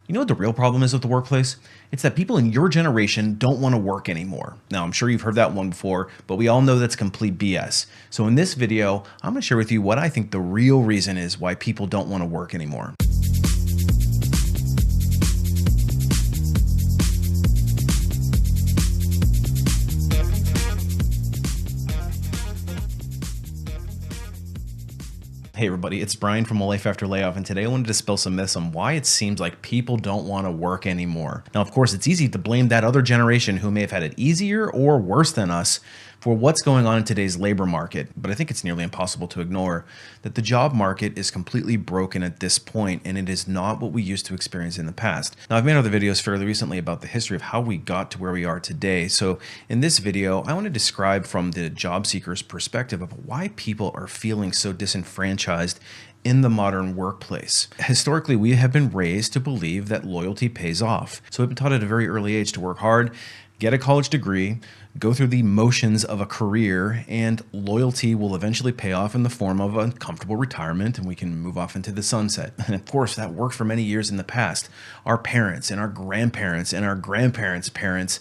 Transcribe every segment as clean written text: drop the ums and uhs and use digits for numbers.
You know what the real problem is with the workplace? It's that people in your generation don't want to work anymore. Now, I'm sure you've heard that one before, but we all know that's complete BS. So in this video, I'm going to share with you what I think the real reason is why people don't want to work anymore. Hey everybody, it's Brian from A Life After Layoff, and today I wanted to dispel some myths on why it seems like people don't want to work anymore. Now, of course, it's easy to blame that other generation who may have had it easier or worse than us for what's going on in today's labor market, but I think it's nearly impossible to ignore that the job market is completely broken at this point, and it is not what we used to experience in the past. Now, I've made other videos fairly recently about the history of how we got to where we are today, so in this video, I want to describe from the job seeker's perspective of why people are feeling so disenfranchised in the modern workplace. Historically, we have been raised to believe that loyalty pays off. So we've been taught at a very early age to work hard, get a college degree, go through the motions of a career, and loyalty will eventually pay off in the form of a comfortable retirement, and we can move off into the sunset. And of course, that worked for many years in the past. Our parents and our grandparents and our grandparents' parents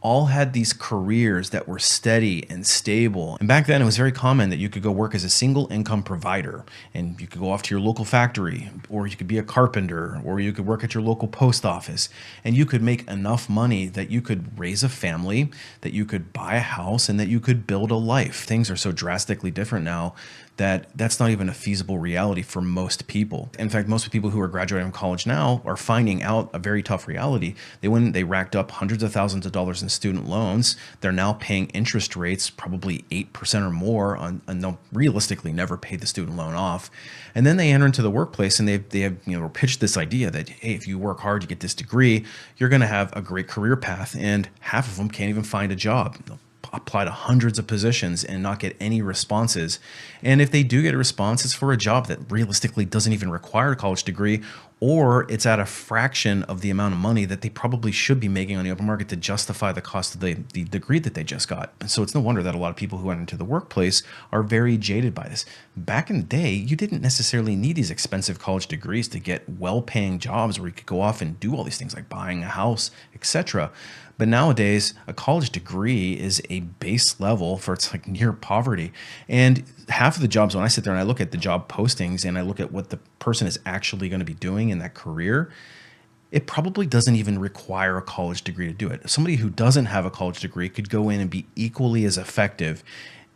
all had these careers that were steady and stable. And back then it was very common that you could go work as a single income provider, and you could go off to your local factory, or you could be a carpenter, or you could work at your local post office, and you could make enough money that you could raise a family, that you could buy a house, and that you could build a life. Things are so drastically different now that that's not even a feasible reality for most people. In fact, most people who are graduating from college now are finding out a very tough reality. They racked up hundreds of thousands of dollars in student loans. They're now paying interest rates, probably 8% or more, and they'll realistically never pay the student loan off. And then they enter into the workplace, and they have pitched this idea that, hey, if you work hard, you get this degree, you're going to have a great career path, and half of them can't even find a job. They'll apply to hundreds of positions and not get any responses. And if they do get a response, it's for a job that realistically doesn't even require a college degree, or it's at a fraction of the amount of money that they probably should be making on the open market to justify the cost of the degree that they just got. And so it's no wonder that a lot of people who went into the workplace are very jaded by this. Back in the day, you didn't necessarily need these expensive college degrees to get well-paying jobs where you could go off and do all these things like buying a house, etc. But nowadays, a college degree is a base level for it's like near poverty. And half of the jobs, when I sit there and I look at the job postings and I look at what the person is actually going to be doing in that career, it probably doesn't even require a college degree to do it. Somebody who doesn't have a college degree could go in and be equally as effective.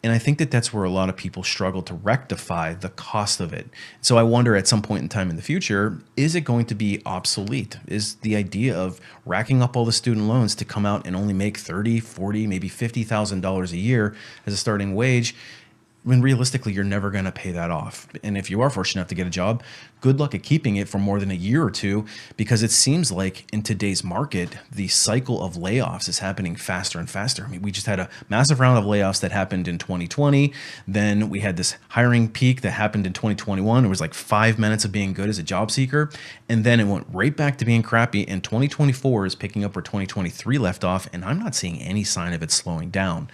And I think that that's where a lot of people struggle to rectify the cost of it. So I wonder at some point in time in the future, is it going to be obsolete? Is the idea of racking up all the student loans to come out and only make $30, $40, maybe $50,000 a year as a starting wage, when realistically you're never going to pay that off? And if you are fortunate enough to get a job, good luck at keeping it for more than a year or two, because it seems like in today's market, the cycle of layoffs is happening faster and faster. I mean, we just had a massive round of layoffs that happened in 2020. Then we had this hiring peak that happened in 2021. It was like 5 minutes of being good as a job seeker. And then it went right back to being crappy. And 2024 is picking up where 2023 left off. And I'm not seeing any sign of it slowing down.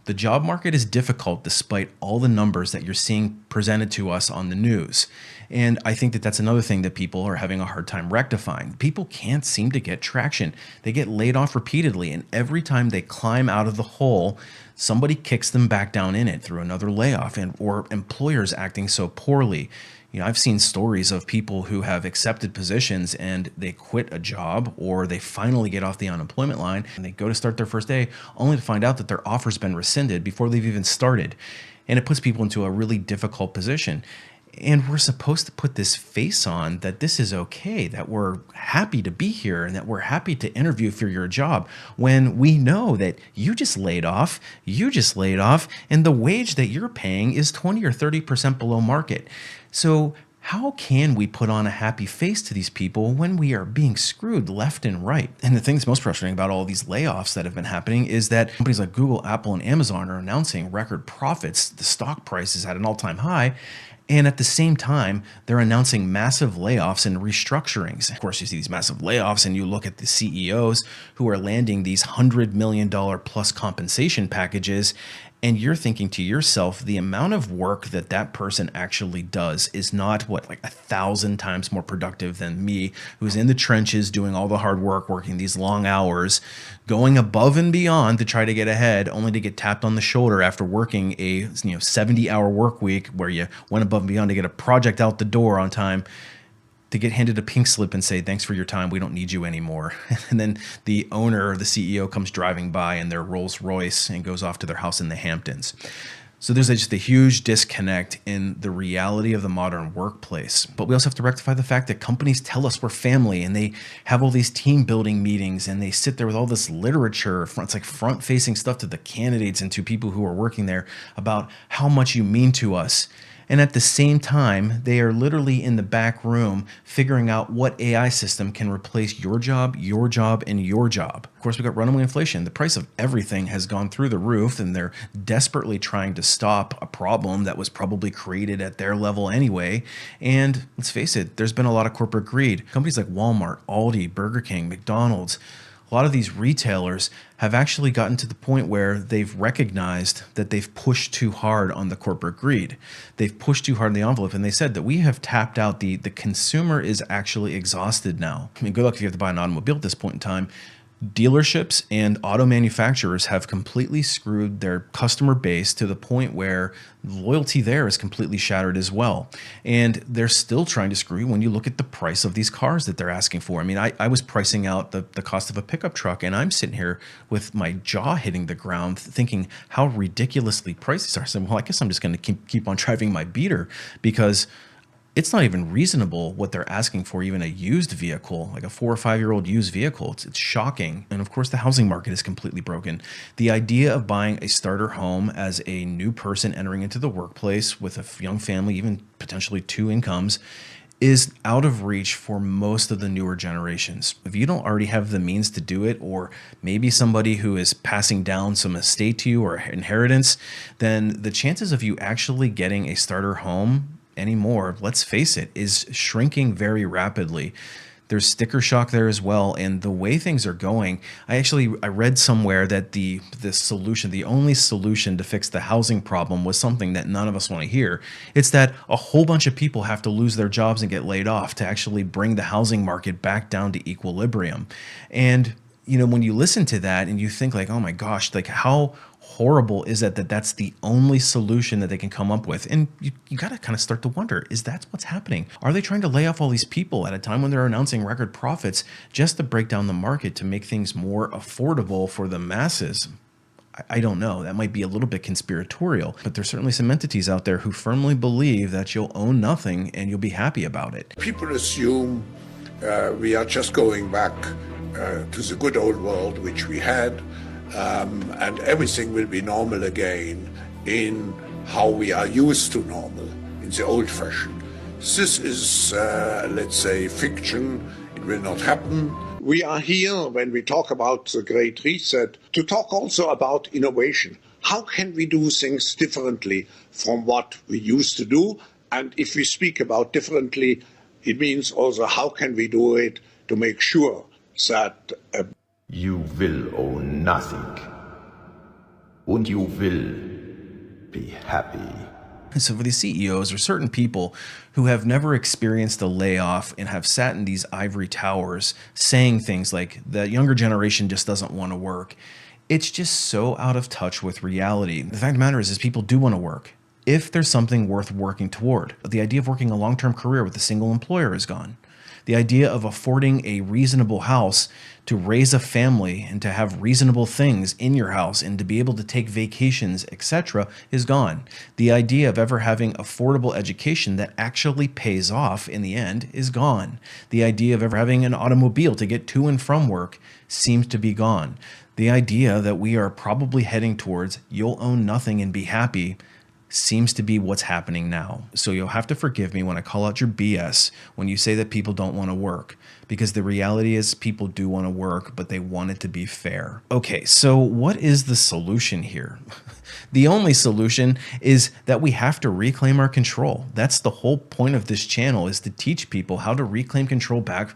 The job market is difficult despite all the numbers that you're seeing presented to us on the news. And I think that that's another thing that people are having a hard time rectifying. People can't seem to get traction. They get laid off repeatedly, and every time they climb out of the hole, somebody kicks them back down in it through another layoff, or employers acting so poorly. You know, I've seen stories of people who have accepted positions and they quit a job, or they finally get off the unemployment line and they go to start their first day only to find out that their offer's been rescinded before they've even started. And it puts people into a really difficult position. And we're supposed to put this face on that this is okay, that we're happy to be here and that we're happy to interview for your job, when we know that you just laid off, and the wage that you're paying is 20 or 30% below market. So how can we put on a happy face to these people when we are being screwed left and right? And the thing that's most frustrating about all these layoffs that have been happening is that companies like Google, Apple, and Amazon are announcing record profits. The stock price is at an all-time high. And at the same time, they're announcing massive layoffs and restructurings. Of course, you see these massive layoffs and you look at the CEOs who are landing these $100 million plus compensation packages, And you're thinking to yourself, the amount of work that that person actually does is not what, like 1,000 times more productive than me, who's in the trenches doing all the hard work, working these long hours, going above and beyond to try to get ahead, only to get tapped on the shoulder after working a 70-hour work week where you went above and beyond to get a project out the door on time, to get handed a pink slip and say, thanks for your time, we don't need you anymore. And then the owner or the CEO comes driving by in their Rolls Royce and goes off to their house in the Hamptons. So there's just a huge disconnect in the reality of the modern workplace. But we also have to rectify the fact that companies tell us we're family, and they have all these team building meetings, and they sit there with all this literature. It's like front facing stuff to the candidates and to people who are working there about how much you mean to us. And at the same time, they are literally in the back room figuring out what AI system can replace your job, and your job. Of course, we got runaway inflation. The price of everything has gone through the roof, and they're desperately trying to stop a problem that was probably created at their level anyway. And let's face it, there's been a lot of corporate greed. Companies like Walmart, Aldi, Burger King, McDonald's, a lot of these retailers have actually gotten to the point where they've recognized that they've pushed too hard on the corporate greed. They've pushed too hard in the envelope, and they said that we have tapped out. The consumer is actually exhausted now. I mean, good luck if you have to buy an automobile at this point in time. Dealerships and auto manufacturers have completely screwed their customer base to the point where loyalty there is completely shattered as well. And they're still trying to screw you when you look at the price of these cars that they're asking for. I mean, I was pricing out the cost of a pickup truck, and I'm sitting here with my jaw hitting the ground thinking how ridiculously priced these are. So, well, I guess I'm just going to keep on driving my beater, because it's not even reasonable what they're asking for even a used vehicle, like a 4 or 5 year old used vehicle. It's shocking. And of course, the housing market is completely broken. The idea of buying a starter home as a new person entering into the workplace with a young family, even potentially 2 incomes, is out of reach for most of the newer generations. If you don't already have the means to do it, or maybe somebody who is passing down some estate to you or inheritance, then the chances of you actually getting a starter home anymore, let's face it, is shrinking very rapidly. There's sticker shock there as well. And the way things are going, I read somewhere that the only solution to fix the housing problem was something that none of us want to hear. It's that a whole bunch of people have to lose their jobs and get laid off to actually bring the housing market back down to equilibrium. And when you listen to that and you think like, oh my gosh, like how horrible is that's the only solution that they can come up with? And you got to kind of start to wonder, is that what's happening? Are they trying to lay off all these people at a time when they're announcing record profits just to break down the market to make things more affordable for the masses? I don't know. That might be a little bit conspiratorial, but there's certainly some entities out there who firmly believe that you'll own nothing and you'll be happy about it. People assume we are just going back to the good old world which we had, and everything will be normal again in how we are used to normal, in the old fashion. This is, let's say, fiction. It will not happen. We are here, when we talk about the Great Reset, to talk also about innovation. How can we do things differently from what we used to do? And if we speak about differently, it means also how can we do it to make sure that you will own nothing, and you will be happy. So for the CEOs or certain people who have never experienced a layoff and have sat in these ivory towers saying things like the younger generation just doesn't want to work, it's just so out of touch with reality. The fact of the matter is people do want to work if there's something worth working toward. The idea of working a long-term career with a single employer is gone. The idea of affording a reasonable house to raise a family and to have reasonable things in your house and to be able to take vacations, etc., is gone. The idea of ever having affordable education that actually pays off in the end is gone. The idea of ever having an automobile to get to and from work seems to be gone. The idea that we are probably heading towards you'll own nothing and be happy seems to be what's happening now. So you'll have to forgive me when I call out your BS when you say that people don't want to work, because the reality is people do want to work, but they want it to be fair. Okay, so what is the solution here? The only solution is that we have to reclaim our control. That's the whole point of this channel, is to teach people how to reclaim control back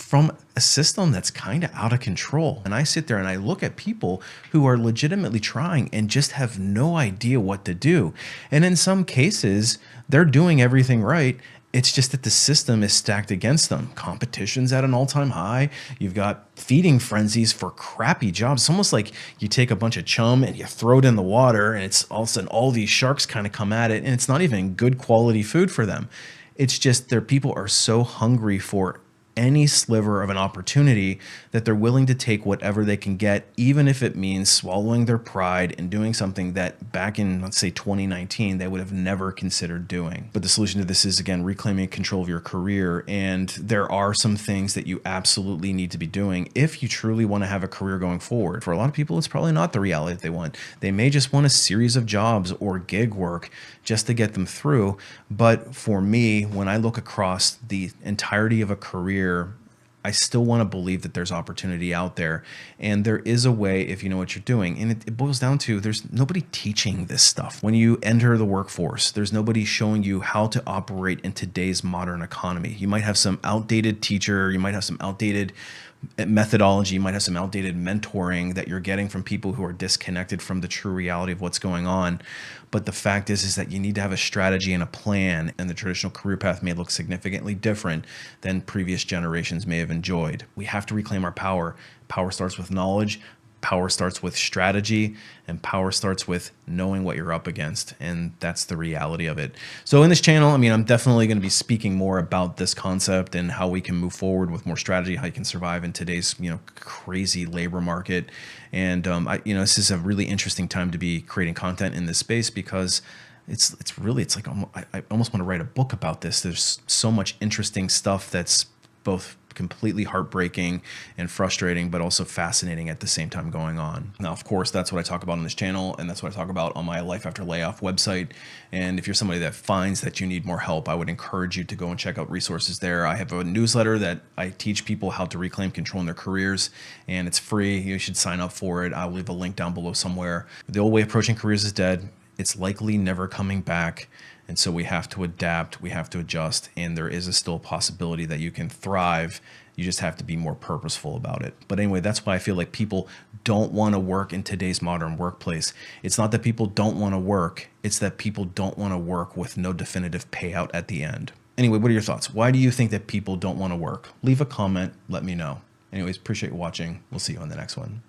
from a system that's kind of out of control. And I sit there and I look at people who are legitimately trying and just have no idea what to do. And in some cases, they're doing everything right. It's just that the system is stacked against them. Competition's at an all-time high. You've got feeding frenzies for crappy jobs. It's almost like you take a bunch of chum and you throw it in the water, and it's all of a sudden all these sharks kind of come at it, and it's not even good quality food for them. It's just their people are so hungry for any sliver of an opportunity that they're willing to take whatever they can get, even if it means swallowing their pride and doing something that back in, let's say 2019, they would have never considered doing. But the solution to this is, again, reclaiming control of your career. And there are some things that you absolutely need to be doing if you truly want to have a career going forward. For a lot of people, it's probably not the reality that they want. They may just want a series of jobs or gig work just to get them through. But for me, when I look across the entirety of a career, I still want to believe that there's opportunity out there, and there is a way if you know what you're doing. And it boils down to there's nobody teaching this stuff. When you enter the workforce, there's nobody showing you how to operate in today's modern economy. You might have some outdated teacher, you might have some outdated methodology, you might have some outdated mentoring that you're getting from people who are disconnected from the true reality of what's going on. But the fact is that you need to have a strategy and a plan, and the traditional career path may look significantly different than previous generations may have enjoyed. We have to reclaim our power. Power starts with knowledge. Power starts with strategy, and power starts with knowing what you're up against. And that's the reality of it. So in this channel, I mean, I'm definitely going to be speaking more about this concept and how we can move forward with more strategy, how you can survive in today's, crazy labor market. And, this is a really interesting time to be creating content in this space, because it's like I almost want to write a book about this. There's so much interesting stuff that's both completely heartbreaking and frustrating, but also fascinating at the same time going on. Now, of course, that's what I talk about on this channel, and that's what I talk about on my Life After Layoff website. And if you're somebody that finds that you need more help, I would encourage you to go and check out resources there. I have a newsletter that I teach people how to reclaim control in their careers, and it's free. You should sign up for it. I'll leave a link down below somewhere. The old way of approaching careers is dead. It's likely never coming back. And so we have to adapt, we have to adjust, and there is still a possibility that you can thrive. You just have to be more purposeful about it. But anyway, that's why I feel like people don't want to work in today's modern workplace. It's not that people don't want to work, it's that people don't want to work with no definitive payout at the end. Anyway, what are your thoughts? Why do you think that people don't want to work? Leave a comment, let me know. Anyways, appreciate you watching. We'll see you on the next one.